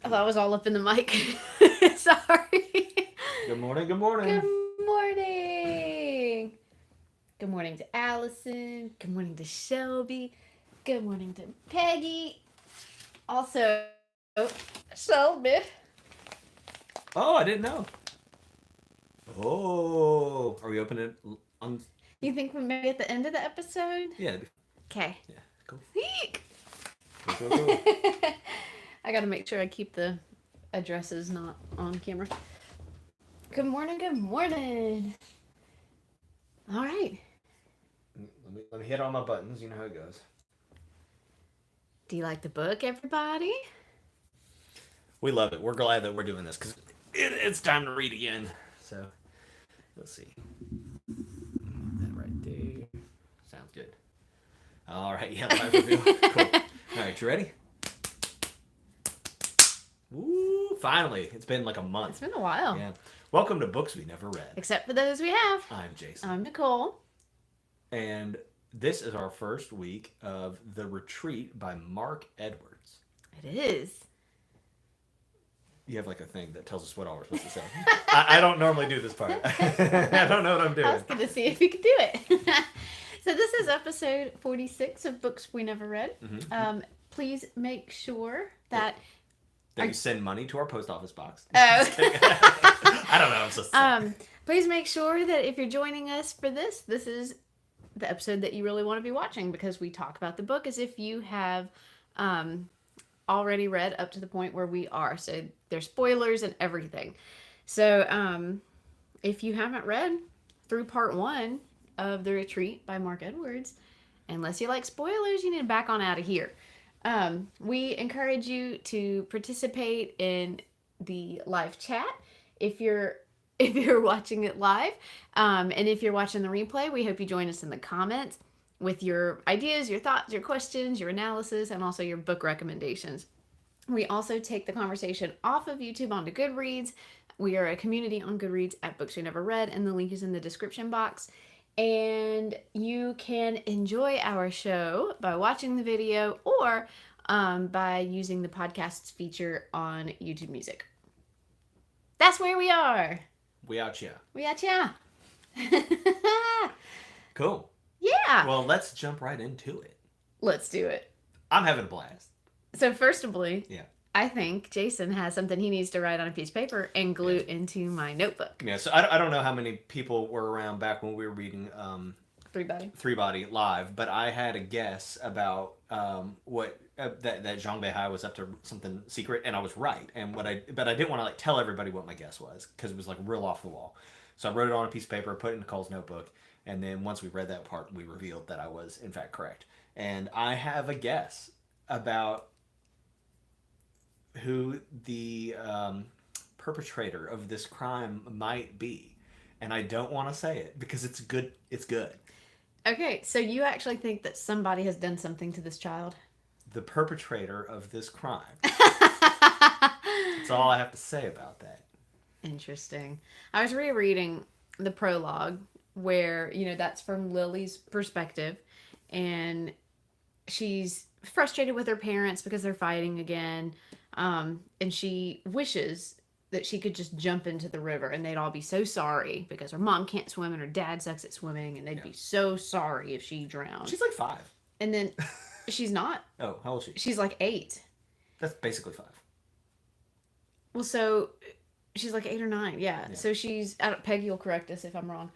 I thought I was all up in the mic. Sorry. Good morning, good morning. Good morning. Good morning to Allison. Good morning to Shelby. Good morning to Peggy. Also, Shelby. Oh, I didn't know. Oh, are we opening it on? You think we maybe at the end of the episode? Yeah. Okay. Yeah, cool. Eek. Cool. I gotta make sure I keep the addresses not on camera. Good morning, good morning. All right. Let me hit all my buttons. You know how it goes. Do you like the book, everybody? We love it. We're glad that we're doing this because it's time to read again. So, let's see. That right there. Sounds good. All right. Yeah, live review. Cool. All right, you ready? Woo! Finally, it's been like a month. It's been a while. Yeah. Welcome to Books We Never Read. Except for those we have. I'm Jason. I'm Nicole. And this is our first week of The Retreat by Mark Edwards. It is. You have like a thing that tells us what all we're supposed to say. I don't normally do this part. I don't know what I'm doing. I was going to see if you could do it. So this is episode 46 of Books We Never Read. Mm-hmm. Please make sure that... you send money to our post office box. Oh. I don't know. I'm so please make sure that if you're joining us for this is the episode that you really want to be watching, because we talk about the book as if you have already read up to the point where we are. So there's spoilers and everything. So if you haven't read through part 1 of The Retreat by Mark Edwards, unless you like spoilers, you need to back on out of here. We encourage you to participate in the live chat if you're watching it live, and if you're watching the replay, we hope you join us in the comments with your ideas, your thoughts, your questions, your analysis, and also your book recommendations. We also take the conversation off of YouTube onto Goodreads. We are a community on Goodreads at Books We Never Read, and the link is in the description box. And you can enjoy our show by watching the video or by using the podcasts feature on YouTube Music. That's where we are. We out here. We out here. Cool. Yeah. Well, let's jump right into it. Let's do it. I'm having a blast. So first of all, yeah. I think Jason has something he needs to write on a piece of paper and glue into my notebook. Yeah, so I don't know how many people were around back when we were reading Three Body live, but I had a guess about what that Zhang Beihai was up to something secret, and I was right. And but I didn't want to like tell everybody what my guess was because it was like real off the wall. So I wrote it on a piece of paper, put it in Nicole's notebook, and then once we read that part, we revealed that I was in fact correct. And I have a guess about who the perpetrator of this crime might be, and I don't want to say it because it's good. It's good. Okay, so you actually think that somebody has done something to this child? The perpetrator of this crime. That's all I have to say about that. Interesting. I was rereading the prologue where, that's from Lily's perspective, and she's frustrated with her parents because they're fighting again. And she wishes that she could just jump into the river and they'd all be so sorry because her mom can't swim and her dad sucks at swimming, and they'd be so sorry if she drowned. She's like 5. And then she's not. Oh, how old is she? She's like 8. That's basically 5. Well, so she's like 8 or 9. Yeah. So she's, Peggy will correct us if I'm wrong.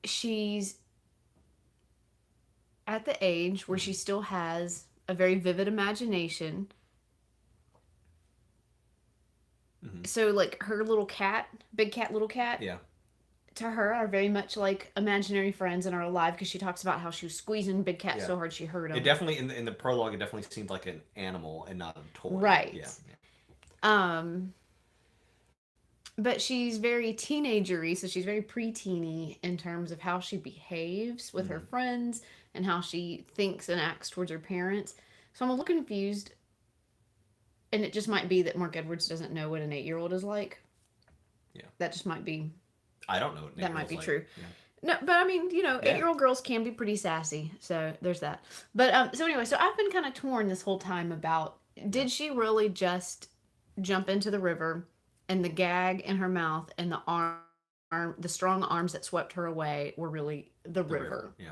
She's at the age where she still has a very vivid imagination. Mm-hmm. So like her little cat, big cat, little cat. Yeah. To her are very much like imaginary friends and are alive because she talks about how she was squeezing Big Cat so hard she hurt him. It definitely in the prologue it definitely seemed like an animal and not a toy. Right. Yeah. But she's very teenagery, so she's very preteeny in terms of how she behaves with her friends and how she thinks and acts towards her parents. So I'm a little confused, and it just might be that Mark Edwards doesn't know what an 8-year-old is like. Yeah. That just might be. I don't know what an 8-year-old's that might be like. true. Yeah. No, but I mean, 8-year-old girls can be pretty sassy, so there's that. But so anyway, so I've been kind of torn this whole time about Did she really just jump into the river and the gag in her mouth and the strong arms that swept her away were really the river? Yeah.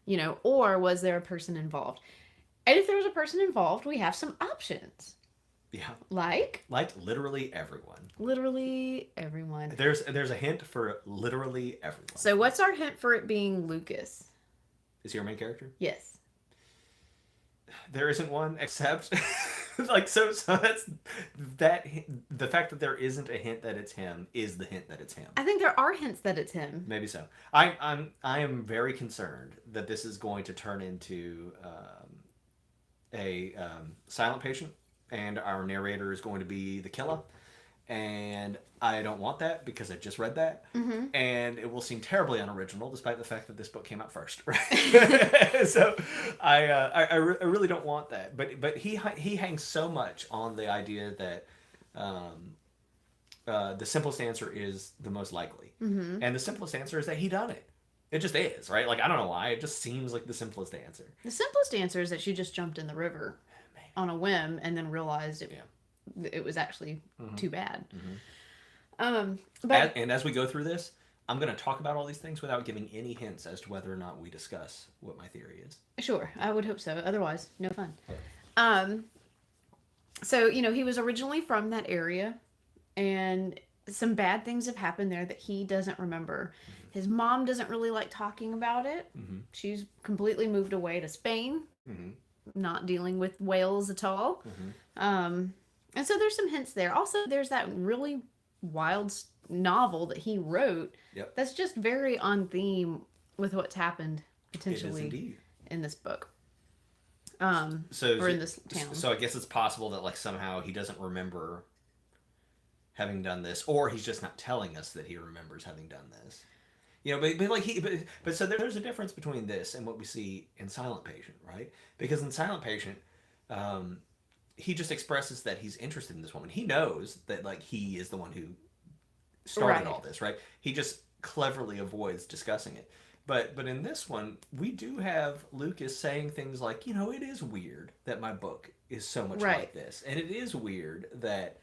You know, or was there a person involved? And if there was a person involved, we have some options. Yeah. Like literally everyone. Literally everyone. There's a hint for literally everyone. So what's our hint for it being Lucas? Is he our main character? Yes. There isn't one, except like so that's that the fact that there isn't a hint that it's him is the hint that it's him. I think there are hints that it's him. Maybe so. I am very concerned that this is going to turn into a silent patient, and our narrator is going to be the killer. And I don't want that because I just read that, and it will seem terribly unoriginal, despite the fact that this book came out first. Right? So I really don't want that. But he hangs so much on the idea that the simplest answer is the most likely, and the simplest answer is that he done it. It just is, right? Like I don't know why. It just seems like the simplest answer. The simplest answer is that she just jumped in the river on a whim and then realized it was actually too bad. But and as we go through this, I'm going to talk about all these things without giving any hints as to whether or not we discuss what my theory is. Sure, I would hope so. Otherwise, no fun. So, you know, he was originally from that area, and some bad things have happened there that he doesn't remember. His mom doesn't really like talking about it. She's completely moved away to Spain, not dealing with whales at all. And so there's some hints there. Also, there's that really wild novel that he wrote that's just very on theme with what's happened potentially in this book. Or in this town. So I guess it's possible that like somehow he doesn't remember having done this, or he's just not telling us that he remembers having done this. You know, but so there's a difference between this and what we see in Silent Patient, right? Because in Silent Patient, he just expresses that he's interested in this woman. He knows that like he is the one who started all this, right? He just cleverly avoids discussing it. But in this one, we do have Lucas saying things like, you know, it is weird that my book is so much like this, and it is weird that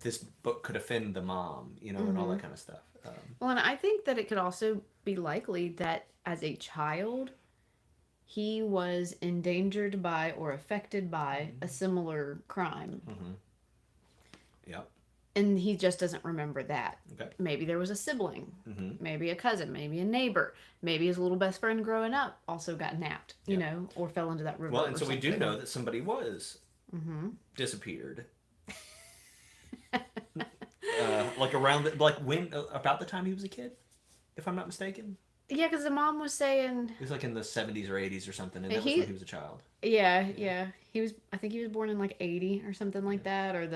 this book could offend the mom, you know, and all that kind of stuff. Well, and I think that it could also be likely that as a child, he was endangered by or affected by a similar crime. Yep. And he just doesn't remember that. Okay. Maybe there was a sibling, maybe a cousin, maybe a neighbor, maybe his little best friend growing up also got napped, you know, or fell into that river. Well, and so we do know that somebody was disappeared. Like around about the time he was a kid, if I'm not mistaken. Yeah, because the mom was saying it was like in the 70s or 80s or something, and that was when he was a child. Yeah. I think he was born in like 80 or something like that, or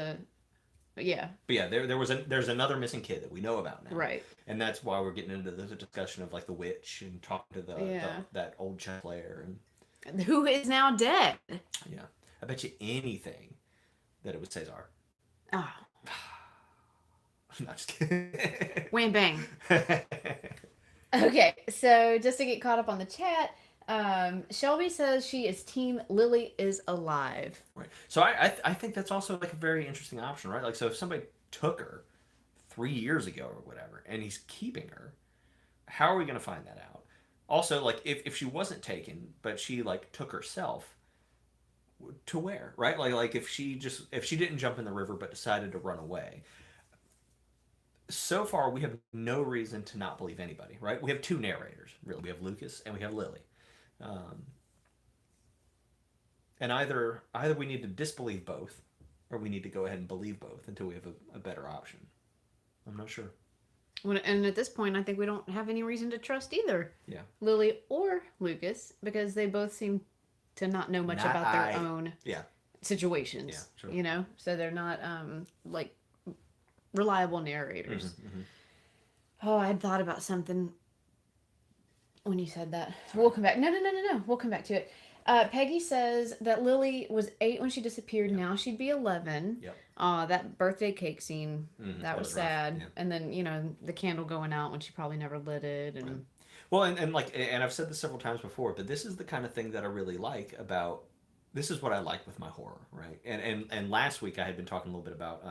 But yeah, there's another missing kid that we know about now, right? And that's why we're getting into the discussion of like the witch and talking to that old chess player and who is now dead. Yeah, I bet you anything that it was Cesar. Oh. I'm not just kidding. Wham bang. Okay, so just to get caught up on the chat, Shelby says she is team Lily is alive. Right. So I think that's also like a very interesting option, right? Like, so if somebody took her 3 years ago or whatever, and he's keeping her, how are we going to find that out? Also, like, if she wasn't taken, but she like took herself, to where, right? Like if she didn't jump in the river but decided to run away. So far, we have no reason to not believe anybody, right? We have two narrators, really. We have Lucas and we have Lily. And either we need to disbelieve both, or we need to go ahead and believe both until we have a better option. I'm not sure. And at this point, I think we don't have any reason to trust either Lily or Lucas, because they both seem to not know much about their own situations. Yeah, sure. You know, so they're not like reliable narrators. Oh, I had thought about something when you said that. We'll come back. No. We'll come back to it. Peggy says that Lily was 8 when she disappeared. Yep. Now she'd be 11. Yep. That birthday cake scene, that was sad. Yeah. And then, you know, the candle going out when she probably never lit it. And right. Well, and I've said this several times before, but this is the kind of thing that I really like about this is what I like with my horror, right? And last week I had been talking a little bit about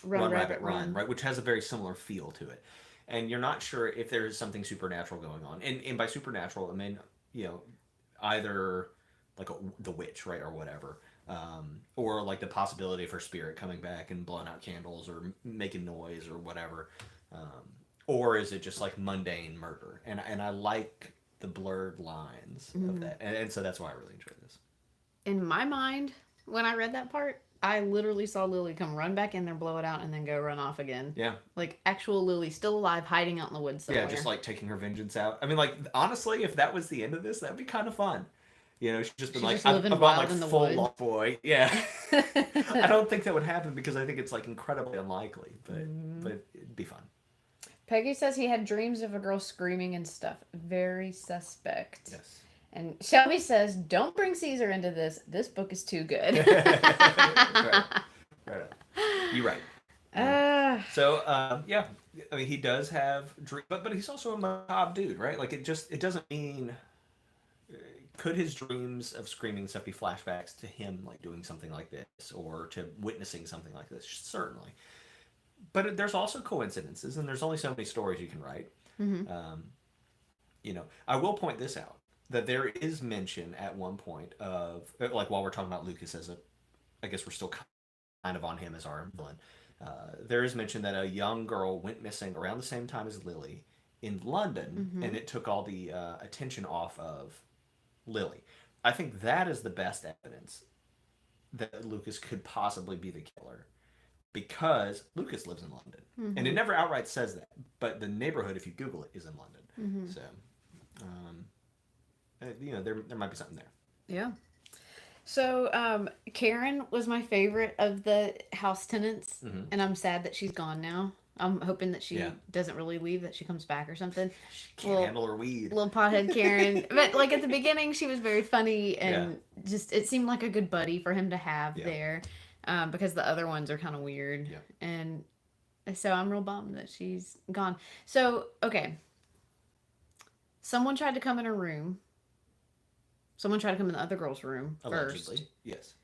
Run, Rabbit, Run. right, which has a very similar feel to it. And you're not sure if there's something supernatural going on. And by supernatural, I mean, you know, either like the witch, right, or whatever, or like the possibility of her spirit coming back and blowing out candles or making noise or whatever, or is it just like mundane murder? And I like the blurred lines of that, and so that's why I really enjoy this. In my mind, when I read that part, I literally saw Lily come run back in there, blow it out, and then go run off again. Yeah. Like actual Lily still alive, hiding out in the woods somewhere. Yeah, just like taking her vengeance out. I mean, like, honestly, if that was the end of this, that'd be kind of fun. You know, she's just been like, I'm gone like full lost boy. Yeah. I don't think that would happen because I think it's like incredibly unlikely, but it'd be fun. Peggy says he had dreams of a girl screaming and stuff. Very suspect. Yes. And Shelby says, don't bring Caesar into this. This book is too good. Right. You're right. So, yeah. I mean, he does have dreams, but he's also a macabre dude, right? Like, it doesn't mean... Could his dreams of screaming stuff be flashbacks to him, like, doing something like this, or to witnessing something like this? Certainly. But there's also coincidences, and there's only so many stories you can write. Mm-hmm. You know, I will point this out, that there is mention at one point of, like, while we're talking about Lucas as I guess we're still kind of on him as our villain, there is mention that a young girl went missing around the same time as Lily in London, and it took all the attention off of Lily. I think that is the best evidence that Lucas could possibly be the killer, because Lucas lives in London, and it never outright says that, but the neighborhood, if you Google it, is in London. So, you know, there might be something there. Yeah. So, Karen was my favorite of the house tenants, and I'm sad that she's gone now. I'm hoping that she doesn't really leave, that she comes back or something. She can't handle her weed. Little pothead Karen. But, like, at the beginning, she was very funny, and just, it seemed like a good buddy for him to have there, because the other ones are kind of weird. Yeah. And so I'm real bummed that she's gone. So, okay. Someone tried to come in her room. Someone tried to come in the other girl's room Allegedly. first. Yes.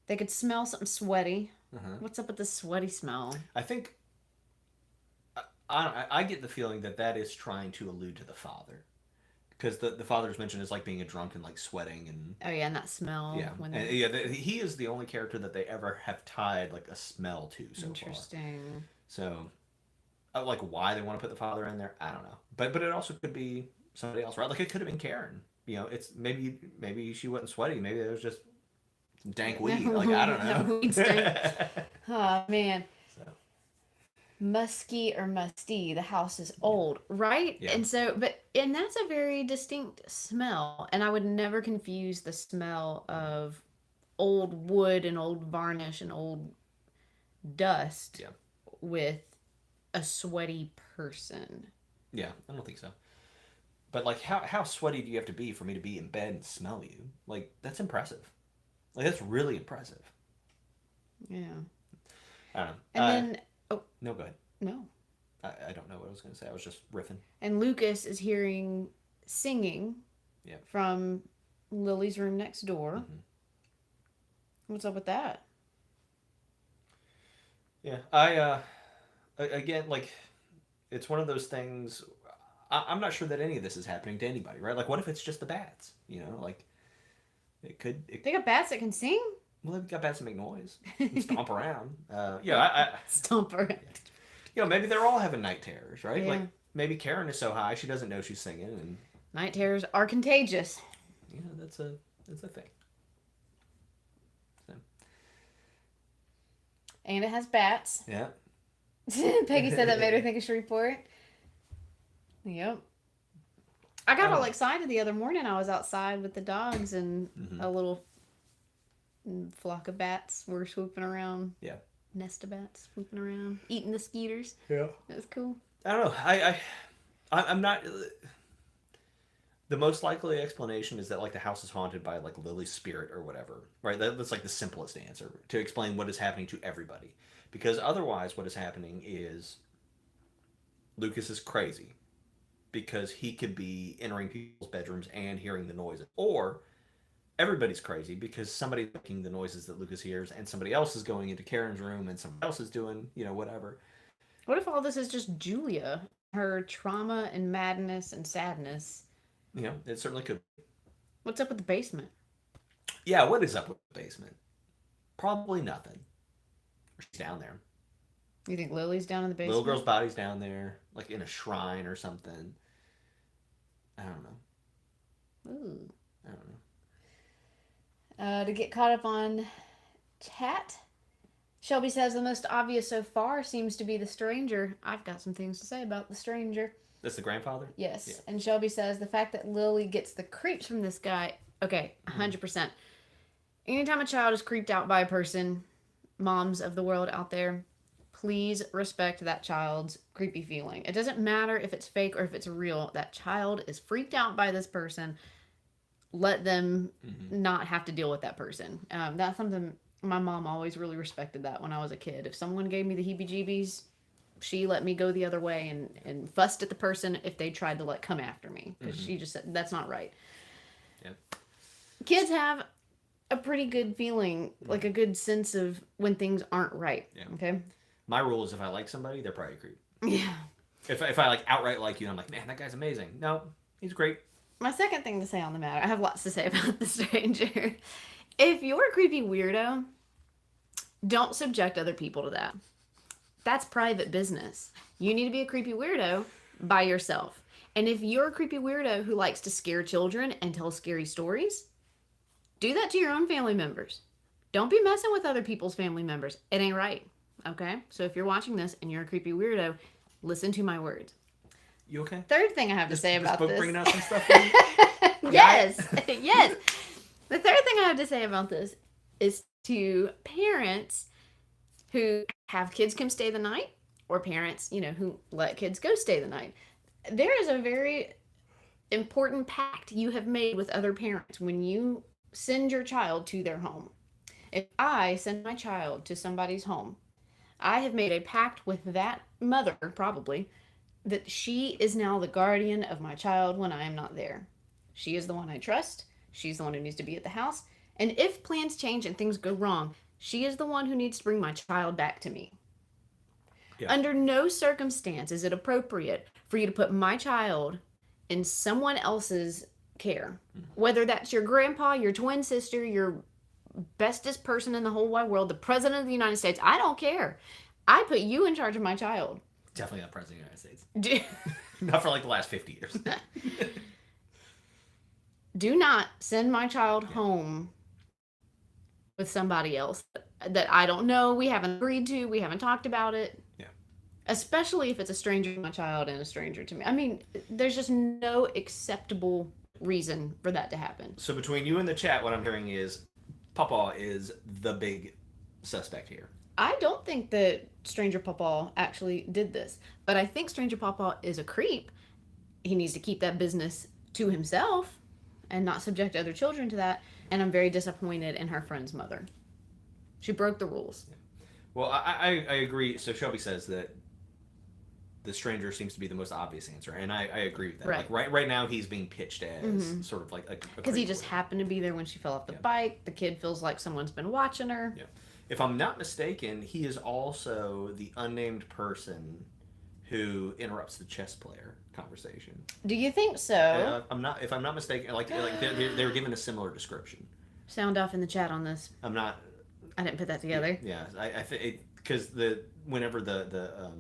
They could smell something sweaty. What's up with the sweaty smell? I think I get the feeling that is trying to allude to the father, because the father's mentioned as like being a drunk and like sweating and and that smell. He is the only character that they ever have tied like a smell to so Interesting. far. So, like why they want to put the father in there, I don't know. But it also could be somebody else, right? Like it could have been Karen. You know, it's maybe she wasn't sweaty. Maybe it was just dank weed. Like I don't know. Weed stank. Oh man. So. Musky or musty. The house is old, right? Yeah. And so, and that's a very distinct smell. And I would never confuse the smell of old wood and old varnish and old dust with a sweaty person. Yeah, I don't think so. But like, how sweaty do you have to be for me to be in bed and smell you? Like, that's impressive. Like, that's really impressive. Yeah. I don't know. And then... No, go ahead. No. I don't know what I was going to say. I was just riffing. And Lucas is hearing singing from Lily's room next door. What's up with that? Yeah. Again, like, it's one of those things... I'm not sure that any of this is happening to anybody, right? Like, what if it's just the bats? You know, like, it could... They got bats that can sing? Well, they've got bats that make noise. And stomp around. Stomp around. You know, maybe they're all having night terrors, right? Yeah. Like, maybe Karen is so high she doesn't know she's singing. And night terrors are contagious. Yeah, that's a thing. So. And it has bats. Yeah. Peggy said that made her think of Shreveport. Yep. I got all excited the other morning. I was outside with the dogs and a little flock of bats were swooping around. Yeah. Nest of bats swooping around, eating the skeeters. Yeah. That was cool. I don't know. I'm not... The most likely explanation is that like the house is haunted by like Lily's spirit or whatever, right? That's like the simplest answer to explain what is happening to everybody. Because otherwise what is happening is Lucas is crazy because he could be entering people's bedrooms and hearing the noises. Or everybody's crazy because somebody's making the noises that Lucas hears, and somebody else is going into Karen's room, and somebody else is doing, whatever. What if all this is just Julia, her trauma and madness and sadness? It certainly could. What's up with the basement? Yeah, what is up with the basement? Probably nothing. She's down there. You think Lily's down in the basement? Little girl's body's down there, like in a shrine or something. I don't know. Ooh. I don't know. To get caught up on chat, Shelby says the most obvious so far seems to be the stranger. I've got some things to say about the stranger. That's the grandfather? Yes. Yeah. And Shelby says the fact that Lily gets the creeps from this guy. Okay, 100%. Anytime a child is creeped out by a person, moms of the world out there, please respect that child's creepy feeling. It doesn't matter if it's fake or if it's real. That child is freaked out by this person. Let them not have to deal with that person. That's something my mom always really respected that when I was a kid. If someone gave me the heebie-jeebies, she let me go the other way and fussed at the person if they tried to come after me. Because she just said, that's not right. Yep. Kids have a pretty good feeling, like a good sense of when things aren't right. Yeah. Okay? My rule is if I like somebody, they're probably a creep. Yeah. If I outright like you, I'm like, man, that guy's amazing. No, he's great. My second thing to say on the matter, I have lots to say about the stranger. If you're a creepy weirdo, don't subject other people to that. That's private business. You need to be a creepy weirdo by yourself. And if you're a creepy weirdo who likes to scare children and tell scary stories, do that to your own family members. Don't be messing with other people's family members. It ain't right. Okay? So if you're watching this and you're a creepy weirdo, listen to my words. You okay? Third thing I have to say about this. Bringing out some stuff for you? Yes. Yes. The third thing I have to say about this is to parents who have kids come stay the night, or parents, who let kids go stay the night. There is a very important pact you have made with other parents when you send your child to their home. If I send my child to somebody's home, I have made a pact with that mother, probably, that she is now the guardian of my child when I am not there. She is the one I trust. She's the one who needs to be at the house. And if plans change and things go wrong, she is the one who needs to bring my child back to me. Yeah. Under no circumstance is it appropriate for you to put my child in someone else's care. Whether that's your grandpa, your twin sister, your bestest person in the whole wide world, the president of the United States, I don't care. I put you in charge of my child. Definitely not president of the United States. Not for the last 50 years. Do not send my child home with somebody else that I don't know, we haven't agreed to, we haven't talked about it. Yeah. Especially if it's a stranger to my child and a stranger to me. I mean, there's just no acceptable reason for that to happen. So between you and the chat, what I'm hearing is Papa is the big suspect here. I don't think that Stranger Papa actually did this, but I think Stranger Papa is a creep. He needs to keep that business to himself and not subject other children to that. And I'm very disappointed in her friend's mother. She broke the rules. Yeah. Well, I agree. So Shelby says that the stranger seems to be the most obvious answer, and I agree with that. Right. Right now, he's being pitched as sort of like a because he just happened to be there when she fell off the bike. The kid feels like someone's been watching her. Yeah. If I'm not mistaken, he is also the unnamed person who interrupts the chess player conversation. Do you think so? If I'm not mistaken, they were given a similar description. Sound off in the chat on this. I'm not. I didn't put that together. Yeah, I think because whenever the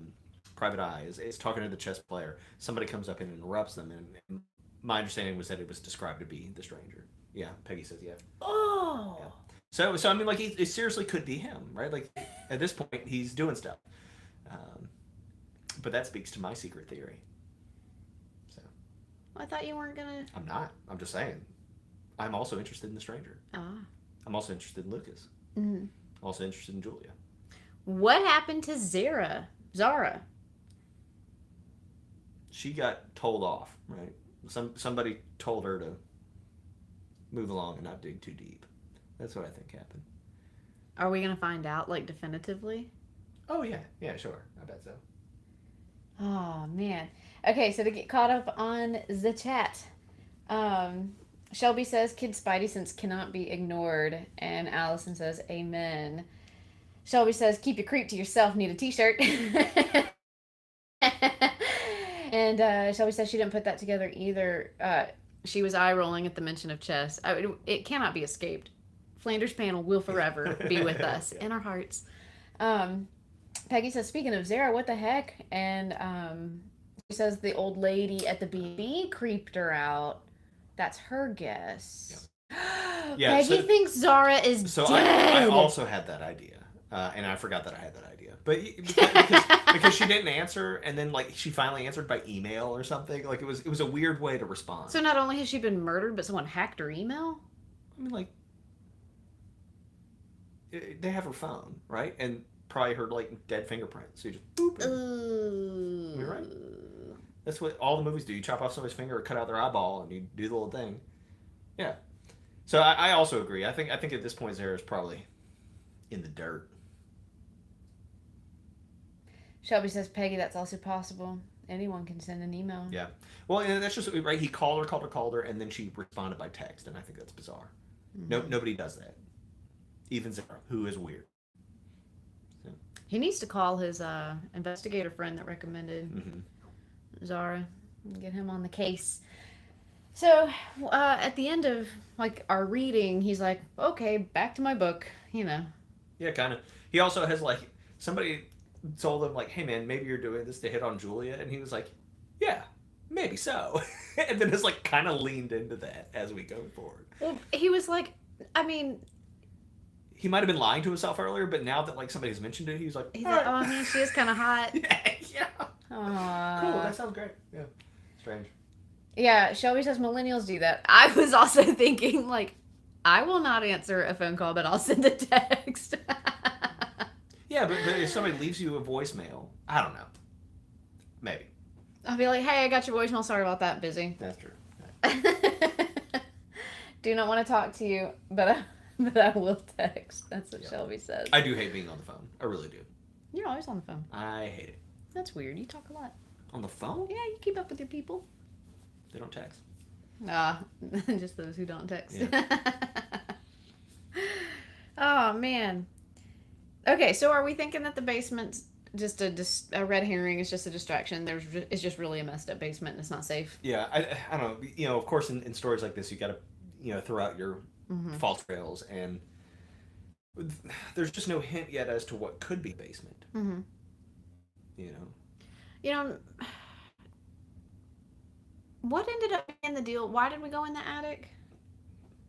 private eye is talking to the chess player, somebody comes up and interrupts them, and my understanding was that it was described to be the stranger. Yeah, Peggy says yeah. Oh. Yeah. So I mean, it seriously could be him, right? Like at this point, he's doing stuff. But that speaks to my secret theory. So. I thought you weren't gonna. I'm not. I'm just saying. I'm also interested in the stranger. Ah. I'm also interested in Lucas. Mm-hmm. I'm also interested in Julia. What happened to Zara? She got told off, right? Somebody told her to move along and not dig too deep. That's what I think happened. Are we gonna find out definitively? Oh yeah, sure. I bet so. Oh man. Okay, so to get caught up on the chat, Shelby says kid spidey sense cannot be ignored, and Allison says amen. Shelby says keep your creep to yourself, need a t-shirt. And Shelby says she didn't put that together either. She was eye rolling at the mention of chess. It cannot be escaped. Flanders panel will forever be with us in our hearts. Peggy says, speaking of Zara, what the heck? And she says the old lady at the B&B creeped her out. That's her guess. Yeah. Peggy thinks Zara is dead. I also had that idea. And I forgot that I had that idea. But because she didn't answer, and then like she finally answered by email or something. Like it was a weird way to respond. So not only has she been murdered, but someone hacked her email? I mean, like, they have her phone, right? And probably her like dead fingerprints. So you just boop. Ooh. You're right. That's what all the movies do. You chop off somebody's finger or cut out their eyeball, and you do the little thing. Yeah. So I also agree. I think at this point Zara's probably in the dirt. Shelby says, Peggy, that's also possible. Anyone can send an email. Yeah. Well, and that's just right. He called her, and then she responded by text, and I think that's bizarre. Mm-hmm. Nobody does that. Even Zara, who is weird. So. He needs to call his investigator friend that recommended Zara and get him on the case. So at the end of like our reading, he's like, "Okay, back to my book." You know. Yeah, kind of. He also has like somebody told him like, "Hey man, maybe you're doing this to hit on Julia," and he was like, "Yeah, maybe so," and then it's like kind of leaned into that as we go forward. Well, he was like, I mean, he might have been lying to himself earlier, but now that like somebody's mentioned it, he's like, right. "Oh man, she is kind of hot." Yeah. Aww. Cool. That sounds great. Yeah. Strange. Yeah, Shelby says millennials do that. I was also thinking like, I will not answer a phone call, but I'll send a text. Yeah, but if somebody leaves you a voicemail, I don't know. Maybe. I'll be like, hey, I got your voicemail. Sorry about that. Busy. That's true. Do not want to talk to you, but I will text. That's what Shelby says. I do hate being on the phone. I really do. You're always on the phone. I hate it. That's weird. You talk a lot. On the phone? Yeah, you keep up with your people. They don't text. Just those who don't text. Yeah. Oh, man. Okay, so are we thinking that the basement's just a red herring? It's just a distraction. It's just really a messed up basement and it's not safe. Yeah, I don't know. You know, of course, in stories like this, you got to throw out your false trails, and there's just no hint yet as to what could be the basement. Mm-hmm. You know, what ended up being the deal? Why did we go in the attic?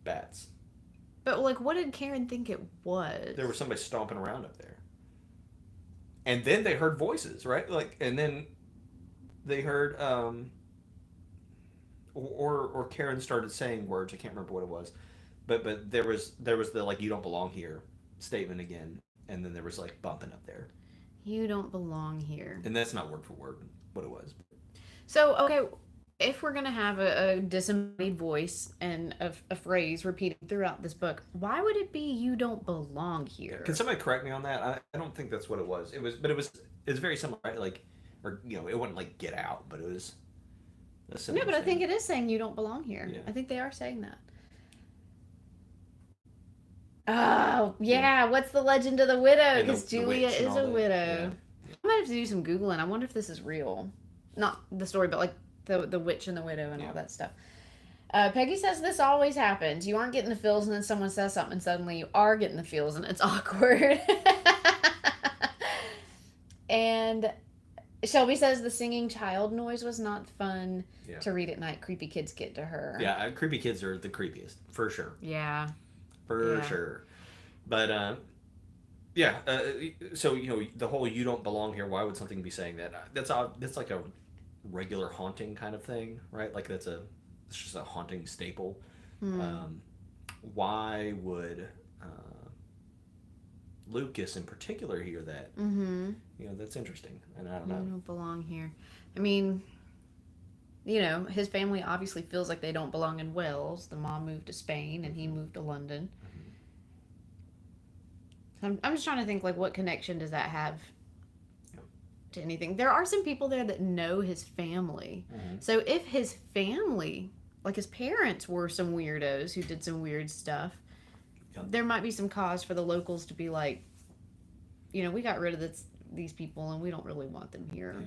Bats. But, like, what did Karen think it was? There was somebody stomping around up there. And then they heard voices, right? Like, and then they heard, or Karen started saying words. I can't remember what it was. But there was the, like, you don't belong here statement again. And then there was, like, bumping up there. You don't belong here. And that's not word for word what it was. So, okay, if we're going to have a disembodied voice and a phrase repeated throughout this book, why would it be you don't belong here? Can somebody correct me on that? I don't think that's what it was. It was very similar, right? Like, or, it wasn't like get out, but it was a similar No, but thing. I think it is saying you don't belong here. Yeah. I think they are saying that. Oh, yeah. What's the legend of the widow? Because Julia is a widow. Yeah. I might have to do some Googling. I wonder if this is real. Not the story, but like the witch and the widow and all that stuff. Peggy says this always happens. You aren't getting the feels, and then someone says something, and suddenly you are getting the feels, and it's awkward. And Shelby says the singing child noise was not fun to read at night. Creepy kids get to her. Yeah, creepy kids are the creepiest, for sure. Yeah. For sure. But, so, the whole you don't belong here, why would something be saying that? That's like a regular haunting kind of thing, right? Like it's just a haunting staple. Why would Lucas in particular hear that? That's interesting, and I don't know. You don't belong here. I mean, his family obviously feels like they don't belong in Wales. The mom moved to Spain and he moved to London. I'm just trying to think, like, what connection does that have to anything? There are some people there that know his family. So if his family like his parents were some weirdos who did some weird stuff. Yep. There might be some cause for the locals to be like, we got rid of these people and we don't really want them here. Yeah.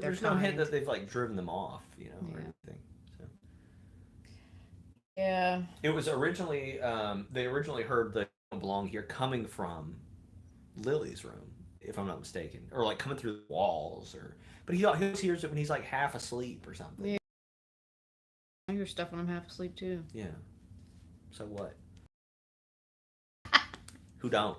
There's no hint that they've like driven them off, or anything. So. Yeah. It was originally they originally heard the "Don't Belong Here" coming from Lily's room, if I'm not mistaken, or like coming through the walls, but he always hears it when he's like half asleep or something. Yeah. I hear stuff when I'm half asleep too. Yeah. So what? Who don't?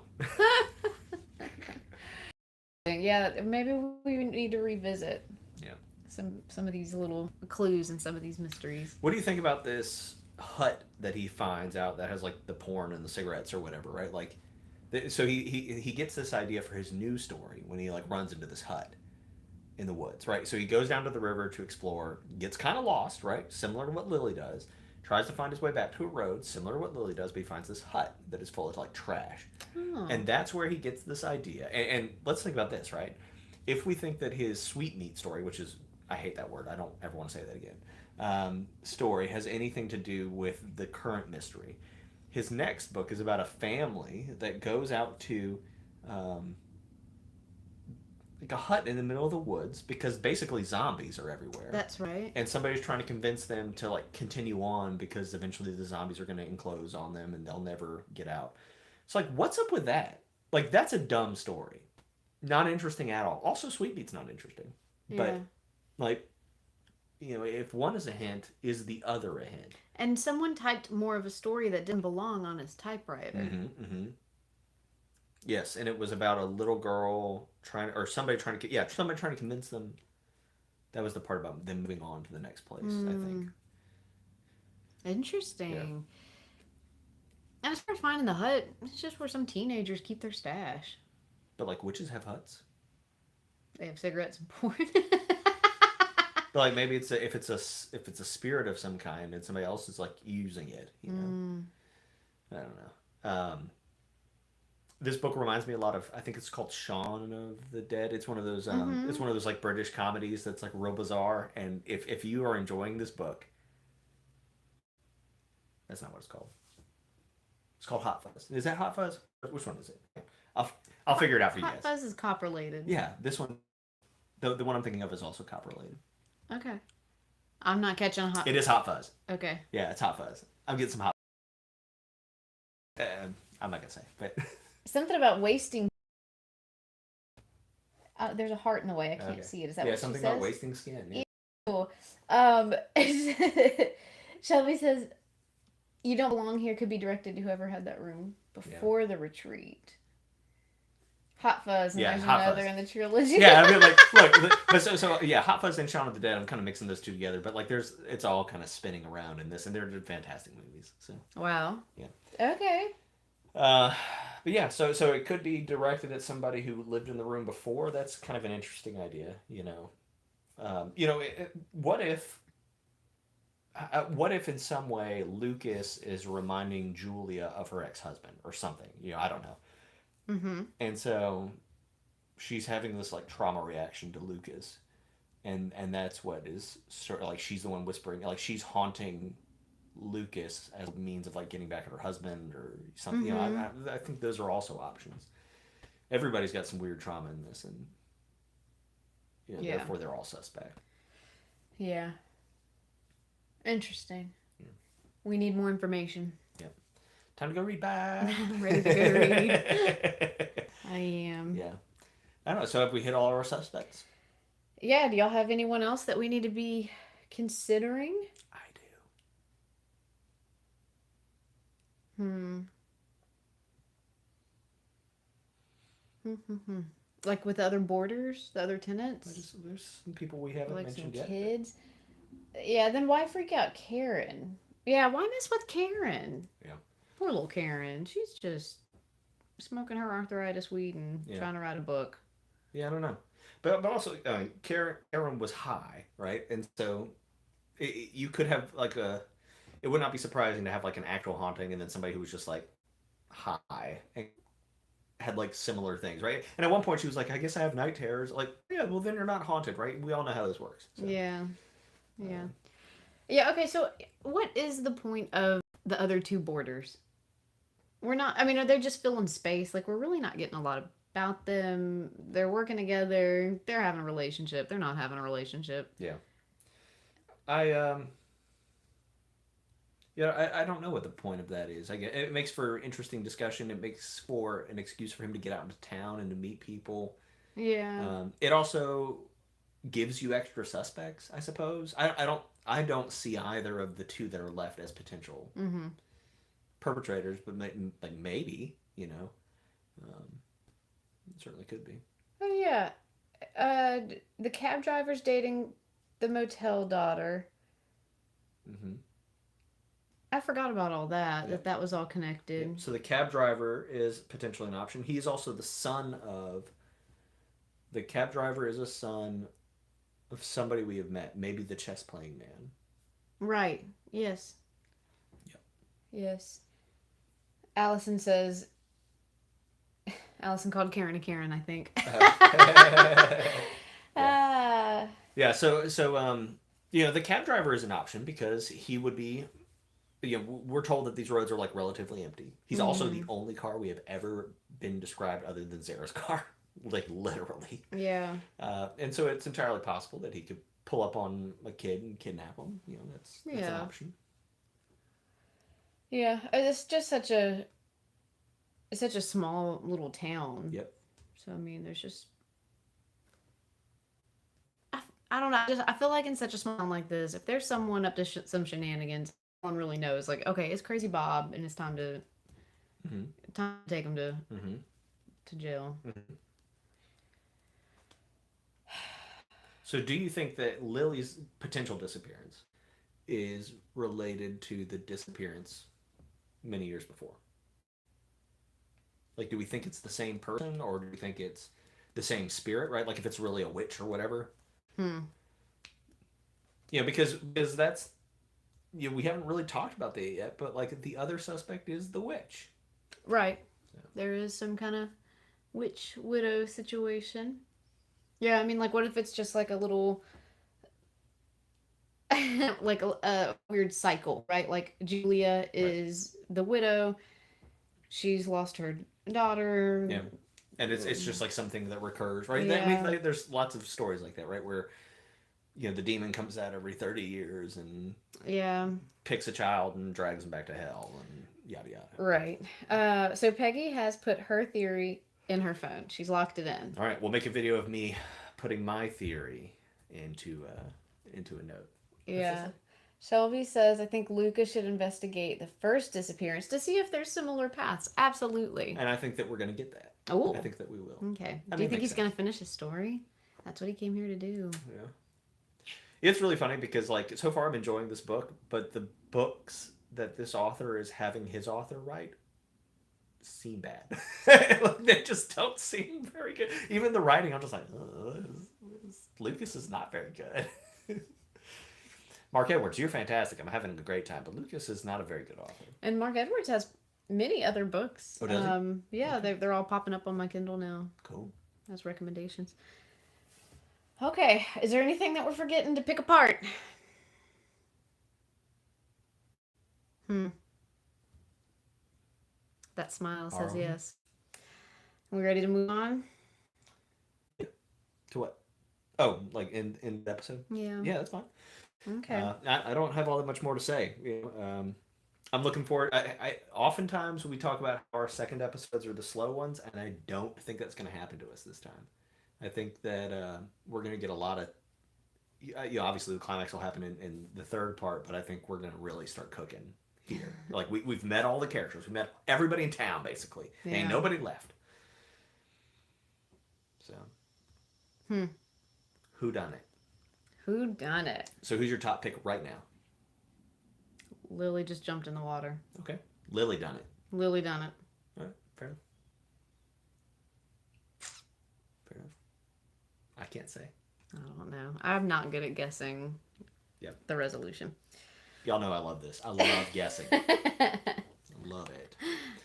Yeah, maybe we need to revisit. Yeah. Some of these little clues and some of these mysteries. What do you think about this hut that he finds out that has like the porn and the cigarettes or whatever, right? Like, so he gets this idea for his new story when he like runs into this hut in the woods, right? So he goes down to the river to explore, gets kind of lost, right? Similar to what Lily does. Tries to find his way back to a road, similar to what Lily does, but he finds this hut that is full of like trash. Oh. And that's where he gets this idea. And let's think about this, right? If we think that his sweetmeat story, which is, I hate that word, I don't ever want to say that again, story has anything to do with the current mystery. His next book is about a family that goes out to like a hut in the middle of the woods because basically zombies are everywhere. That's right. And somebody's trying to convince them to like continue on because eventually the zombies are going to enclose on them and they'll never get out. It's like, what's up with that? Like, that's a dumb story. Not interesting at all. Also, Sweetmeat's not interesting. Yeah. But, like, if one is a hint, is the other a hint? And someone typed more of a story that didn't belong on his typewriter. Mm-hmm, mm-hmm. Yes, and it was about a little girl somebody trying to convince them. That was the part about them moving on to the next place, I think. Interesting. Yeah. And as far as finding the hut, it's just where some teenagers keep their stash. But like witches have huts? They have cigarettes and porn. But like maybe if it's a spirit of some kind and somebody else is like using it, I don't know. This book reminds me a lot of, I think it's called Shaun of the Dead. It's one of those it's one of those like British comedies that's like real bizarre. And if you are enjoying this book, that's not what it's called. It's called Hot Fuzz. Is that Hot Fuzz? Which one is it? I'll figure it out for you guys. Hot Fuzz is cop-related. Yeah, this one, the one I'm thinking of is also cop-related. Okay. I'm not catching Hot Fuzz. It is Hot Fuzz. Okay. Yeah, it's Hot Fuzz. I'm getting some Hot I'm not going to say, but... Something about wasting... there's a heart in the way. I can't see it. Is that what she says? Yeah, something about wasting skin. Yeah. Shelby says, "You Don't Belong Here" could be directed to whoever had that room before the retreat. Hot Fuzz, and there's another in the trilogy. Yeah, I mean, like, look, but so yeah, Hot Fuzz and Shaun of the Dead, I'm kind of mixing those two together, but like it's all kind of spinning around in this, and they're fantastic movies. So wow. Yeah. Okay. But yeah, so it could be directed at somebody who lived in the room before. That's kind of an interesting idea, what if in some way Lucas is reminding Julia of her ex-husband or something? I don't know. Mm-hmm. And so she's having this like trauma reaction to Lucas, and that's what is sort of like she's the one whispering, like she's haunting Lucas as a means of like getting back at her husband or something. Mm-hmm. I think those are also options. Everybody's got some weird trauma in this, and therefore they're all suspect. Yeah. Interesting. Yeah. We need more information. Yep. Time to go read. Bye. I'm ready to go read. I am. Yeah. I don't know. So have we hit all our suspects? Yeah. Do y'all have anyone else that we need to be considering? I do. Like with other boarders, the other tenants? There's some people we haven't mentioned yet. Like some kids? Yeah, then why freak out Karen? Yeah, why mess with Karen? Yeah. Poor little Karen. She's just smoking her arthritis weed and trying to write a book. Yeah, I don't know. But also, Karen was high, right? And so you could have like it would not be surprising to have like an actual haunting and then somebody who was just like high and had like similar things, right? And at one point she was like, I guess I have night terrors. Like, yeah, well then you're not haunted, right? We all know how this works. So. Yeah. Yeah, okay, so what is the point of the other two boarders? We're not, I mean, they're just filling space. Like, we're really not getting a lot about them. They're working together. They're having a relationship. They're not having a relationship. Yeah. I I don't know what the point of that is. I get it makes for interesting discussion. It makes for an excuse for him to get out into town and to meet people. Yeah. It also gives you extra suspects, I suppose. I don't see either of the two that are left as potential perpetrators, but like maybe, it certainly could be. Oh, yeah. The cab driver's dating the motel daughter. Mm-hmm. I forgot about all that, Yep. that was all connected. Yep. So the cab driver is potentially an option. He's also the son of... The cab driver is a son of somebody we have met. Maybe the chess-playing man. Right. Yes. Yep. Yes. Allison says... Allison called Karen a Karen, I think. Yeah, so the cab driver is an option because he would be... we're told that these roads are like relatively empty. He's also the only car we have ever been described other than Zara's car, like literally. Yeah. And so it's entirely possible that he could pull up on a kid and kidnap him. That's an option. Yeah, it's just such a small little town. Yep. So I mean, there's just I don't know. I feel like in such a small town like this, if there's someone up to some shenanigans, no one really knows. Like, okay, it's Crazy Bob, and it's time to take him to jail. Mm-hmm. So, do you think that Lily's potential disappearance is related to the disappearance many years before? Like, do we think it's the same person, or do we think it's the same spirit? Right? Like, if it's really a witch or whatever. Because that's... we haven't really talked about that yet, but like the other suspect is the witch. Right. So. There is some kind of witch widow situation. Yeah, I mean, like, what if it's just like a little, like a weird cycle, right? Like Julia is the widow. She's lost her daughter. Yeah. And it's just like something that recurs, right? Yeah. I mean, like, there's lots of stories like that, right? Where the demon comes out every 30 years and picks a child and drags them back to hell and yada yada. Right. So Peggy has put her theory in her phone. She's locked it in. All right, we'll make a video of me putting my theory into a note. Yeah. Shelby says, I think Lucas should investigate the first disappearance to see if there's similar paths. Absolutely. And I think that we're going to get that. Oh. I think that we will. Okay. Do you think he's going to finish his story? That's what he came here to do. Yeah. It's really funny because, like, so far I'm enjoying this book, but the books that this author is having his author write seem bad. They just don't seem very good. Even the writing, I'm just like, Lucas is not very good. Mark Edwards, you're fantastic. I'm having a great time, but Lucas is not a very good author. And Mark Edwards has many other books. Oh, does he? Yeah, okay. They're all popping up on my Kindle now. Cool. As recommendations. Okay, is there anything that we're forgetting to pick apart? That smile says yes. We ready to move on? To what? Oh, like in the episode? Yeah. Yeah, that's fine. Okay. I don't have all that much more to say. I'm looking forward. I oftentimes we talk about how our second episodes are the slow ones, and I don't think that's going to happen to us this time. I think that we're going to get a lot of... obviously the climax will happen in the third part, but I think we're going to really start cooking here. Like, we've met all the characters. We met everybody in town, basically. Yeah. Ain't nobody left. So. Who done it? Who done it? So who's your top pick right now? Lily just jumped in the water. Okay. Lily done it. Lily done it. All right. Fair enough. Fair enough. I can't say. I don't know. I'm not good at guessing the resolution. Y'all know I love this. I love guessing. I love it.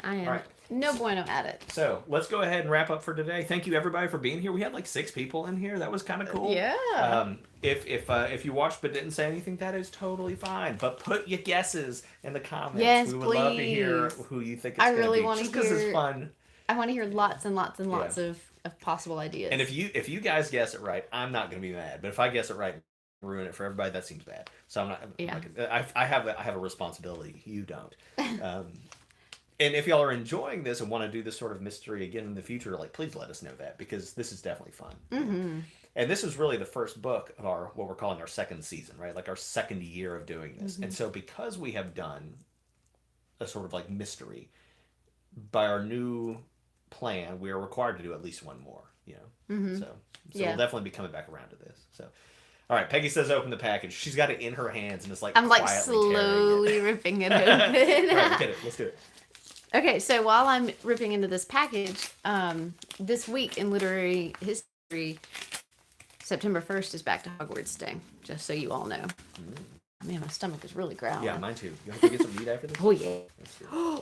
I am. All right. No bueno at it. So let's go ahead and wrap up for today. Thank you everybody for being here. We had like 6 people in here. That was kind of cool. Yeah. If you watched but didn't say anything, that is totally fine. But put your guesses in the comments. Yes, we would please. love to hear who you think it's I going to really be. want to Just because hear. it's fun. I want to hear lots and lots and lots of possible ideas. And if you guys guess it right, I'm not going to be mad. But if I guess it right, ruin it for everybody, that seems bad. So I'm not. Yeah. I have a responsibility. You don't. And if y'all are enjoying this and want to do this sort of mystery again in the future, like, please let us know that, because this is definitely fun. Mm-hmm. And this is really the first book of our, what we're calling our second season, right? Like our second year of doing this. Mm-hmm. And so because we have done a sort of like mystery, by our new plan, we are required to do at least one more, you know? Mm-hmm. So we'll definitely be coming back around to this. So, all right, Peggy says open the package. She's got it in her hands and it's like, I'm like slowly ripping it open. All right, get it. Let's do it. Okay, so while I'm ripping into this package, this week in literary history, September 1st is Back to Hogwarts Day, just so you all know. Man, my stomach is really growling. Yeah, mine too. You want to get some meat after this? Oh, yeah.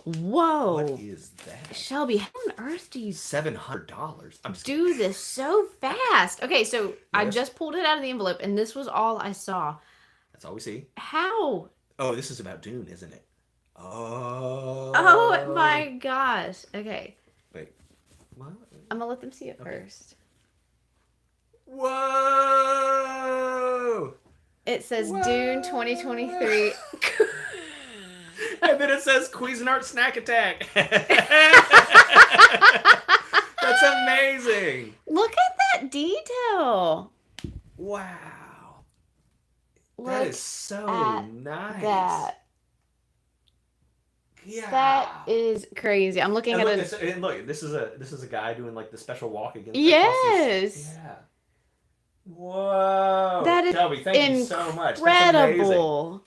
Whoa. What is that? Shelby, how on earth do you $700? I'm just do this so fast? Okay, so I just pulled it out of the envelope, and this was all I saw. That's all we see. How? Oh, this is about Dune, isn't it? Oh my gosh. Okay. Wait. What? I'm going to let them see it first. Whoa! It says Dune 2023. And then it says Cuisinart Snack Attack. That's amazing. Look at that detail. Wow. Look that is so nice. That. Yeah. That is crazy. I'm looking at it. And look, this is a guy doing like the special walk against. Yes. Yeah. Whoa. That is Shelby, thank you so much. incredible.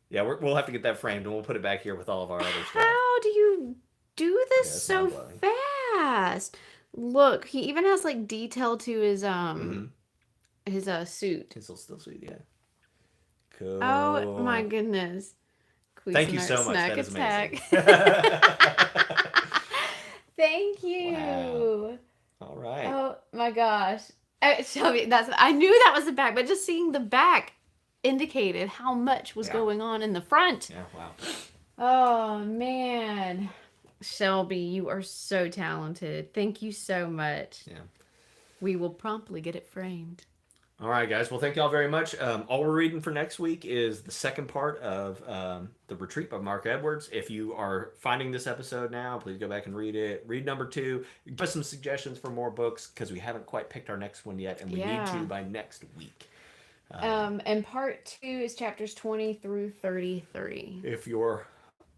Yeah, we'll have to get that framed and we'll put it back here with all of our other stuff. How do you do this so fast? Look, he even has like detail to his his suit. His still suit, yeah. Cool. Oh my goodness. Thank you so much. That is amazing. Thank you. Wow. All right. Oh my gosh. Shelby, I knew that was the back, but just seeing the back indicated how much was going on in the front. Yeah, wow. Oh man. Shelby, you are so talented. Thank you so much. Yeah. We will promptly get it framed. All right, guys. Well, thank you all very much. All we're reading for next week is the second part of The Retreat by Mark Edwards. If you are finding this episode now, please go back and read it. Read number 2. Give us some suggestions for more books, because we haven't quite picked our next one yet, and we need to by next week. And part 2 is chapters 20 through 33. If your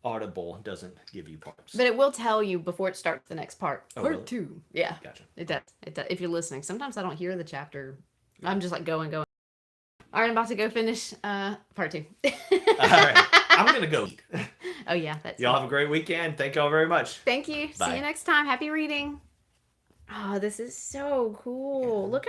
Audible doesn't give you parts. But it will tell you before it starts the next part. Oh, part really? 2. Yeah. Gotcha. It does. It does. If you're listening. Sometimes I don't hear the chapter. I'm just like going. All right, I'm about to go finish part 2. All right. I'm going to go eat. Oh, yeah. Y'all have a great weekend. Thank y'all very much. Thank you. Bye. See you next time. Happy reading. Oh, this is so cool. Look